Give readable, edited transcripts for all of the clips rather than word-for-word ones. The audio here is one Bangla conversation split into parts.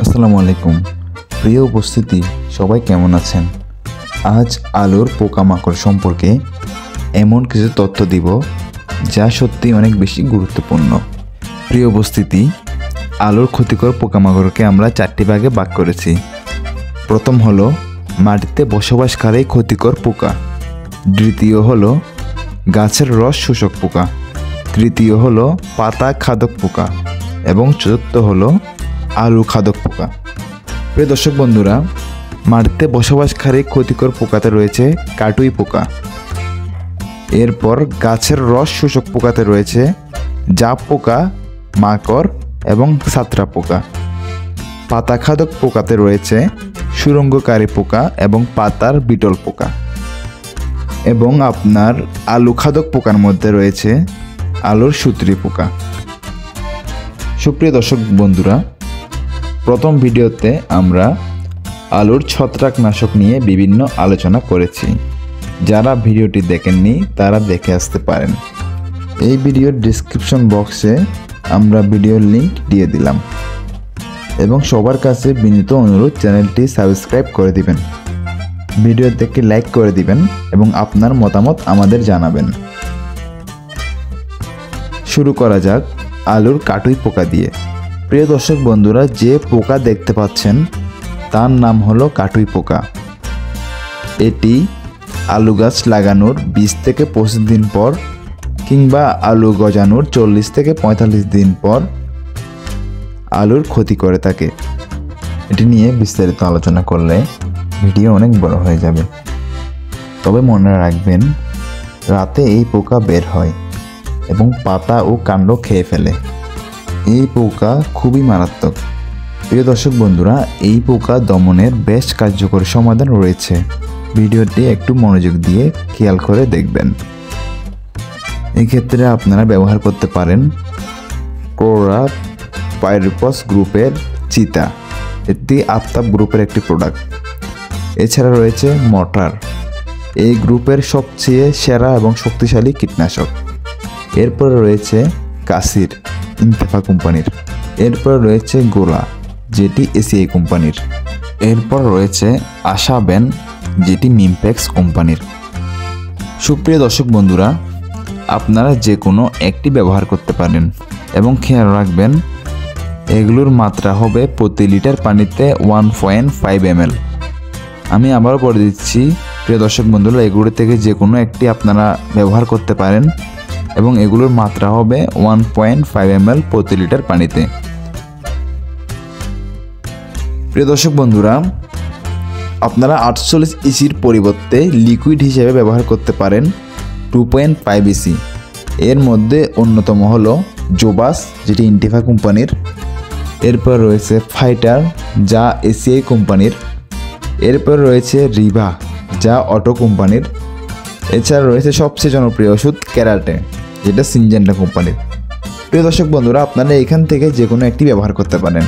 আসসালামু আলাইকুম প্রিয় উপস্থিতি, সবাই কেমন আছেন? আজ আলুর পোকামাকড় সম্পর্কে এমন কিছু তথ্য দিব যা সত্যি অনেক বেশি গুরুত্বপূর্ণ। প্রিয় উপস্থিতি, আলুর ক্ষতিকর পোকামাকড়কে আমরা 4টি ভাগে ভাগ করেছি। প্রথম হলো মাটিতে বসবাসকারী ক্ষতিকর পোকা, দ্বিতীয় হলো গাছের রস শোষক পোকা, তৃতীয় হলো পাতা খাদক পোকা এবং চতুর্থ হলো আলু খাদক পোকা। প্রিয় দর্শক বন্ধুরা, মাটিতে বসবাসকারী ক্ষতিকর পোকাতে রয়েছে কাটুই পোকা। এরপর গাছের রস শোষক পোকাতে রয়েছে জাপ পোকা, মাকড় এবং ছাত্রা পোকা। পাতা খাদক পোকাতে রয়েছে সুরঙ্গকারী পোকা এবং পাতার বিটল পোকা। এবং আপনার আলু খাদক পোকার মধ্যে রয়েছে আলুর সুত্রি পোকা। সুপ্রিয় দর্শক বন্ধুরা, প্রথম ভিডিওতে আমরা আলুর ছত্রাকনাশক নিয়ে বিভিন্ন আলোচনা করেছি। যারা ভিডিওটি দেখেননি তারা দেখে আসতে পারেন। এই ভিডিওর ডিসক্রিপশন বক্সে আমরা ভিডিওর লিংক দিয়ে দিলাম। এবং সবার কাছে বিনীত অনুরোধ, চ্যানেলটি সাবস্ক্রাইব করে দিবেন, ভিডিও দেখে লাইক করে দিবেন এবং আপনার মতামত আমাদের জানাবেন। শুরু করা যাক আলুর কাটুই পোকা দিয়ে। প্রিয় দর্শক বন্ধুরা, যে পোকা দেখতে পাচ্ছেন তার নাম হলো কাটুই পোকা। এটি আলু গাছ লাগানোর 20 থেকে 25 দিন পর কিংবা আলু গজানোর 40 থেকে 45 দিন পর আলুর ক্ষতি করে থাকে। এটি নিয়ে বিস্তারিত আলোচনা করলে ভিডিও অনেক বড় হয়ে যাবে। তবে মনে রাখবেন, রাতে এই পোকা বের হয় এবং পাতা ও কাণ্ড খেয়ে ফেলে। এই পোকা খুবই মারাত্মক। প্রিয় দর্শক বন্ধুরা, এই পোকা দমনের বেশ কার্যকরী সমাধান রয়েছে। ভিডিওটি একটু মনোযোগ দিয়ে খেয়াল করে দেখবেন। এক্ষেত্রে আপনারা ব্যবহার করতে পারেন ক্লোরাপাইরিফস গ্রুপের চিতা, এটি আফতাব গ্রুপের একটি প্রোডাক্ট। এছাড়া রয়েছে মটার, এই গ্রুপের সবচেয়ে সেরা এবং শক্তিশালী কীটনাশক। এরপর রয়েছে কাসির, ইনতেফা কোম্পানির। এরপর রয়েছে গোলা, যেটি এসিআই কোম্পানির। এরপর রয়েছে আশাবেন, যেটি মিমপ্যাক্স কোম্পানির। সুপ্রিয় দর্শক বন্ধুরা, আপনারা যে কোনো একটি ব্যবহার করতে পারেন এবং খেয়াল রাখবেন এগুলোর মাত্রা হবে প্রতি লিটার পানিতে 1.5 ml। আমি আবারও বলে দিচ্ছি প্রিয় দর্শক বন্ধুরা, এগুলো থেকে যে কোনো একটি আপনারা ব্যবহার করতে পারেন এবং এগুলোর মাত্রা হবে 1.5 ml প্রতি লিটার পানিতে। প্রিয় দর্শক বন্ধুরা, আপনারা 48 ইসির পরিবর্তে লিকুইড হিসেবে ব্যবহার করতে পারেন 2.5 ইসি। এর মধ্যে অন্যতম হলো জোবাস, যেটি ইনতেফা কোম্পানির। এরপর রয়েছে ফাইটার, যা এসিআই কোম্পানির। এরপর রয়েছে রিভা, যা অটো কোম্পানির। এছাড়া রয়েছে সবচেয়ে জনপ্রিয় ওষুধ ক্যারাটে, যেটা সিনজেন্টা কোম্পানির। প্রিয় দর্শক বন্ধুরা, আপনারা এখান থেকে যে কোনো একটি ব্যবহার করতে পারেন,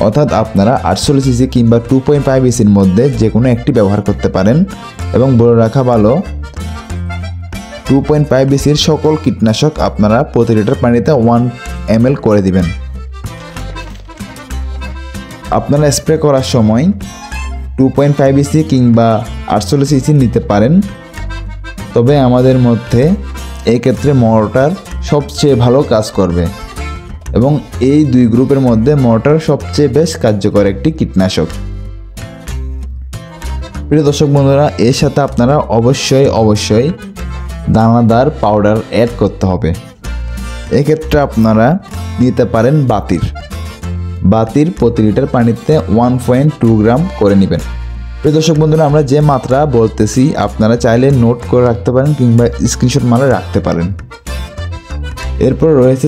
অর্থাৎ আপনারা 48 ইসি কিংবা 2.5 ইসির মধ্যে যে কোনো একটি ব্যবহার করতে পারেন। এবং বলে রাখা ভালো, 2.5 ইসির সকল কীটনাশক আপনারা প্রতি লিটার পানিতে 1 ml করে দিবেন। আপনারা স্প্রে করার সময় 2.5 ইসি কিংবা 48 ইসি নিতে পারেন। তবে আমাদের মধ্যে এক্ষেত্রে মর্টার সবচেয়ে ভালো কাজ করবে এবং এই দুই গ্রুপের মধ্যে মর্টার সবচেয়ে বেশ কার্যকর একটি কীটনাশক। প্রিয় দর্শক বন্ধুরা, এর সাথে আপনারা অবশ্যই দানাদার পাউডার অ্যাড করতে হবে। এক্ষেত্রে আপনারা নিতে পারেন বাতির প্রতি লিটার পানিতে 1.2 গ্রাম করে নেবেন। প্রিয় দর্শক বন্ধুরা, আমরা যে মাত্রা বলতেছি আপনারা চাইলে নোট করে রাখতে পারেন কিংবা স্ক্রিনশট মারে রাখতে পারেন। এরপর রয়েছে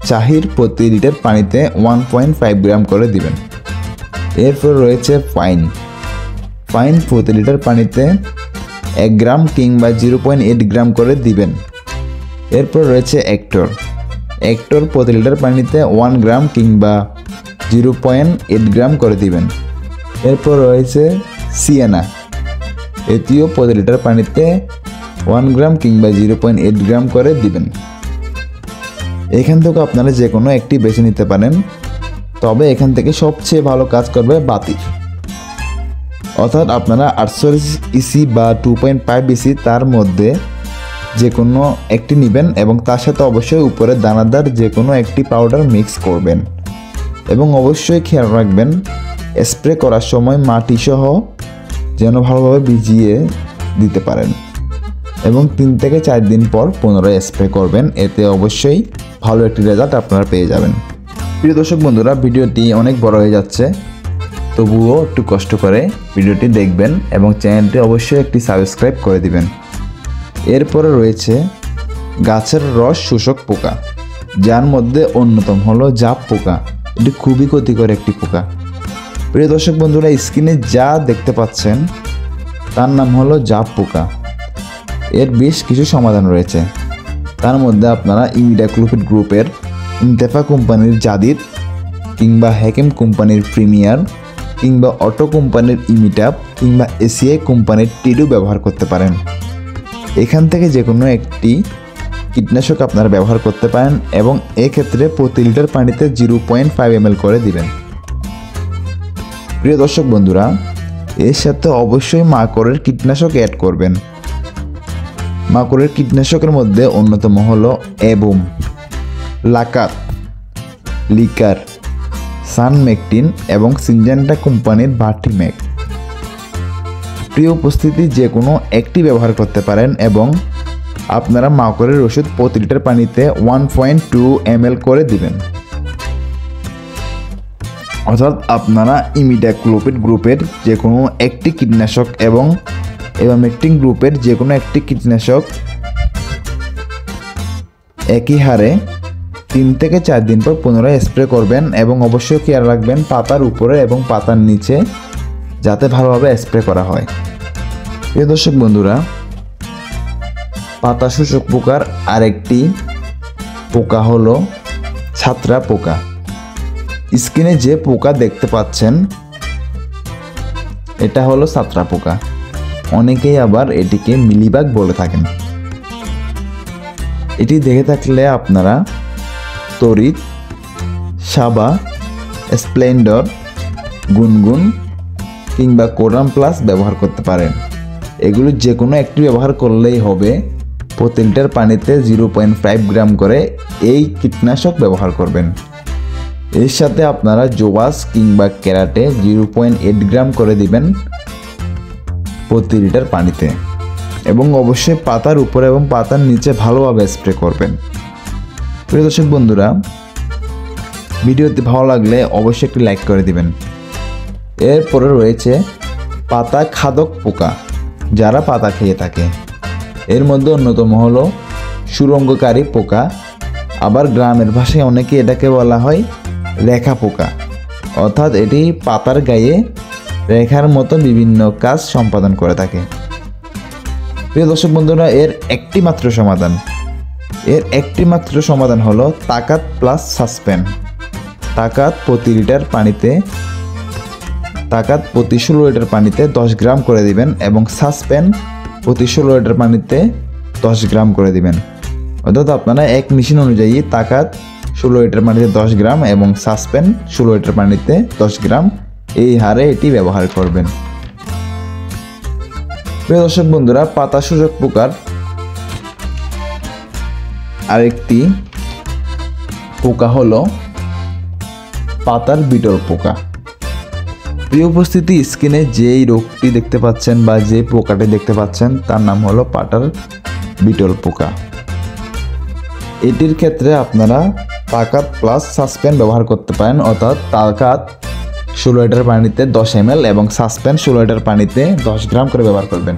চাহির প্রতি লিটার পানিতে 1.5 গ্রাম করে দিবেন। এরপর রয়েছে ফাইন প্রতি লিটার পানিতে 1 গ্রাম কিংবা 0.8 গ্রাম করে দিবেন। এরপর রয়েছে অ্যাক্টর প্রতি লিটার পানিতে 1 গ্রাম কিংবা 0.8 গ্রাম করে দিবেন। এরপর রয়েছে সিয়েনা, এটিও প্রতি লিটার পানিতে 1 গ্রাম কিংবা 0.8 গ্রাম করে দিবেন। এখান থেকে আপনারা যে কোনো একটি বেছে নিতে পারেন। তবে এখান থেকে সবচেয়ে ভালো কাজ করবে বাতি, অর্থাৎ আপনারা 48 ইসি বা 2.5 ইসি তার মধ্যে যে কোনো একটি নেবেন এবং তার সাথে অবশ্যই উপরে দানাদার যে কোনো একটি পাউডার মিক্স করবেন এবং অবশ্যই খেয়াল রাখবেন স্প্রে করার সময় মাটি সহ যেন ভালোভাবে ভিজিয়ে দিতে পারেন এবং 3 থেকে 4 দিন পর পুনরায় স্প্রে করবেন, এতে অবশ্যই ভালো একটি রেজাল্ট আপনারা পেয়ে যাবেন। প্রিয় দর্শক বন্ধুরা, ভিডিওটি অনেক বড় হয়ে যাচ্ছে, তবুও একটু কষ্ট করে ভিডিওটি দেখবেন এবং চ্যানেলটি অবশ্যই একটি সাবস্ক্রাইব করে দিবেন। এরপরে রয়েছে গাছের রস শোষক পোকা, যার মধ্যে অন্যতম হলো জাপ পোকা। এটি খুবই ক্ষতিকর একটি পোকা। প্রিয় দর্শক বন্ধুরা, স্ক্রিনে যা দেখতে পাচ্ছেন তার নাম হলো জাপ পোকা। এর বেশ কিছু সমাধান রয়েছে, তার মধ্যে আপনারা ইমিডাক্লোপিড গ্রুপের ইনতেফা কোম্পানির জাদিদ কিংবা হ্যাকেম কোম্পানির প্রিমিয়ার কিংবা অটো কোম্পানির ইমিটাপ কিংবা এসিআই কোম্পানির টিডু ব্যবহার করতে পারেন। এখান থেকে যে কোনো একটি কীটনাশক আপনারা ব্যবহার করতে পারেন এবং এক্ষেত্রে প্রতি লিটার পানিতে 0.5 ml করে দিবেন। প্রিয় দর্শক বন্ধুরা, এর সাথে অবশ্যই মাকড়ের কীটনাশক অ্যাড করবেন। মাকড়ের কীটনাশকের মধ্যে অন্যতম হলো এবুম, লাকাত, লিকার, সানমেকটিন এবং সিনজেন্টা কোম্পানির ভার্টিম্যাক। প্রিয় উপস্থিতি, যে কোনো একটি ব্যবহার করতে পারেন এবং আপনারা মাকড়ের ওষুধ প্রতি লিটার পানিতে 1.2 ml করে দিবেন। অর্থাৎ আপনারা ইমিডাক্লোপিড গ্রুপের যে কোনো একটি কীটনাশক এবং এভারমেকটিন গ্রুপের যে কোনো একটি কীটনাশক একই হারে 3 থেকে 4 দিন পর পুনরায় স্প্রে করবেন এবং অবশ্যই খেয়াল রাখবেন পাতার উপরে এবং পাতার নিচে যাতে ভালোভাবে স্প্রে করা হয়। প্রিয় দর্শক বন্ধুরা, পাতা শোষক পোকার আরেকটি পোকা হলো ছাত্রা পোকা। স্ক্রিনে যে পোকা দেখতে পাচ্ছেন এটা হলো ছাত্রা পোকা, অনেকেই আবার এটিকে মিলিবাগ বলে থাকেন। এটি দেখে থাকলে আপনারা তড়িৎ, সাবা, স্প্লেন্ডর, গুনগুন কিংবা কোরাম প্লাস ব্যবহার করতে পারেন। এগুলো যে কোনো একটি ব্যবহার করলেই হবে। প্রতি লিটার পানিতে 0.5 গ্রাম করে এই কীটনাশক ব্যবহার করবেন। এর সাথে আপনারা জোবাস কিংবা ক্যারাটে 0.8 গ্রাম করে দিবেন প্রতি লিটার পানিতে এবং অবশ্যই পাতার উপরে এবং পাতার নিচে ভালোভাবে স্প্রে করবেন। প্রিয় দর্শক বন্ধুরা, ভিডিওটি ভালো লাগলে অবশ্যই একটি লাইক করে দিবেন। এরপরে রয়েছে পাতা খাদক পোকা, যারা পাতা খেয়ে থাকে। এর মধ্যে অন্যতম হলো সুরঙ্গকারী পোকা, আবার গ্রামের ভাষায় অনেকে এটাকে বলা হয় রেখা পোকা, অর্থাৎ এটি পাতার গায়ে রেখার মতো বিভিন্ন কাজ সম্পাদন করে থাকে। প্রিয় দর্শক বন্ধুরা, এর একটি মাত্র সমাধান হলো তাকাত প্লাস সাসপেন। তাকাত প্রতি 16 লিটার পানিতে 10 গ্রাম করে দিবেন এবং সাসপেন প্রতি 16 লিটার পানিতে 10 গ্রাম করে দিবেন। অর্থাৎ আপনারা এক মেশিন অনুযায়ী তাকাত 16 লিটার পানিতে 10 গ্রাম এবং সাসপেন 16 লিটার পানিতে 10 গ্রাম এই হারে এটি ব্যবহার করবেন। প্রিয় দর্শক বন্ধুরা, পাতা শোষক পোকার আরেকটি পোকা হলো পাতার বিটল পোকা। প্রিয় উপস্থিতি, স্ক্রিনে যেই রোগটি দেখতে পাচ্ছেন বা যে পোকাটি দেখতে পাচ্ছেন তার নাম হলো পাতার বিটল পোকা। এটির ক্ষেত্রে আপনারা তাকাত প্লাস সাসপেন ব্যবহার করতে পারেন, অর্থাৎ তাকাত 16 লিটার পানিতে 10 ml এবং সাসপেন 16 লিটার পানিতে 10 গ্রাম করে ব্যবহার করবেন।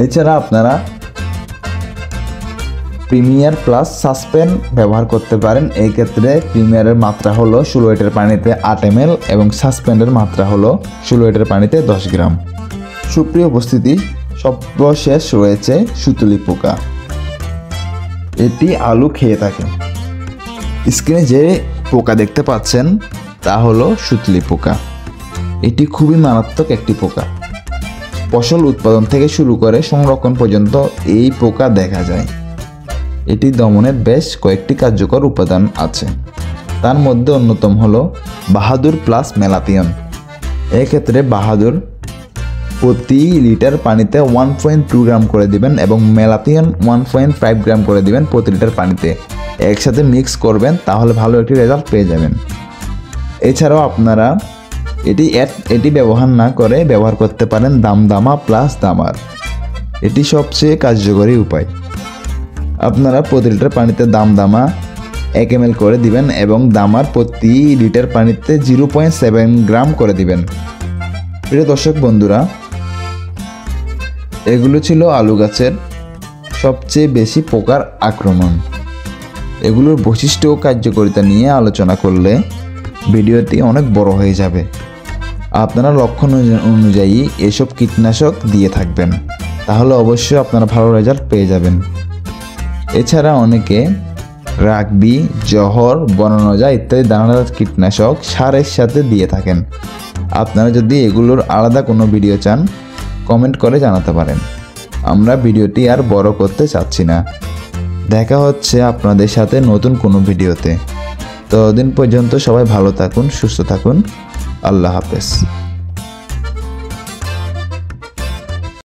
এছাড়া আপনারা প্রিমিয়ার প্লাস সাসপেন ব্যবহার করতে পারেন। এই ক্ষেত্রে প্রিমিয়ারের মাত্রা হলো 16 লিটার পানিতে 8 ml এবং সাসপেন্ডের মাত্রা হলো 16 লিটার পানিতে 10 গ্রাম। সুপ্রিয় উপস্থিতি, সর্বশেষ রয়েছে সুতুলি পোকা। এটি আলু খেয়ে থাকে। স্ক্রিনে যে পোকা দেখতে পাচ্ছেন তা হলো সুতুলি পোকা। এটি খুবই মারাত্মক একটি পোকা। ফসল উৎপাদন থেকে শুরু করে সংরক্ষণ পর্যন্ত এই পোকা দেখা যায়। এটি দমনের বেশ কয়েকটি কার্যকর উপাদান আছে। তার মধ্যে অন্যতম হলো বাহাদুর প্লাস ম্যালাথিয়ন। এক্ষেত্রে বাহাদুর প্রতি লিটার পানিতে 1.2 গ্রাম করে দিবেন এবং ম্যালাথিয়ন 1.5 গ্রাম করে দিবেন প্রতি লিটার পানিতে। একসাথে মিক্স করবেন, তাহলে ভালো একটি রেজাল্ট পেয়ে যাবেন। এছাড়াও আপনারা এটি ব্যবহার না করে ব্যবহার করতে পারেন দামদামা প্লাস দামার। এটি সবচেয়ে কার্যকরী উপায়। আপনারা প্রতি লিটার পানিতে দামদামা 1 ml করে দিবেন এবং দামার প্রতি লিটার পানিতে 0.7 গ্রাম করে দিবেন। প্রিয় দর্শক বন্ধুরা, এগুলো ছিল আলু গাছের সবচেয়ে বেশি পোকার আক্রমণ। এগুলোর বৈশিষ্ট্য ও কার্যকারিতা নিয়ে আলোচনা করলে ভিডিওটি অনেক বড় হয়ে যাবে। আপনারা লক্ষণ অনুযায়ী এসব কীটনাশক দিয়ে থাকবেন, তাহলে অবশ্যই আপনারা ভালো রেজাল্ট পেয়ে যাবেন। এছাড়া অনেকে রাগবি, জহর, বননজা ইত্যাদি দানাদার কীটনাশক সারের সাথে দিয়ে থাকেন। আপনারা যদি এগুলোর আলাদা কোনো ভিডিও চান, কমেন্ট করে জানাতে পারেন। আমরা ভিডিওটি আর বড় করতে চাচ্ছি না। দেখা হচ্ছে আপনাদের সাথে নতুন কোনো ভিডিওতে। ততদিন পর্যন্ত সবাই ভালো থাকুন, সুস্থ থাকুন। আল্লাহ হাফেজ।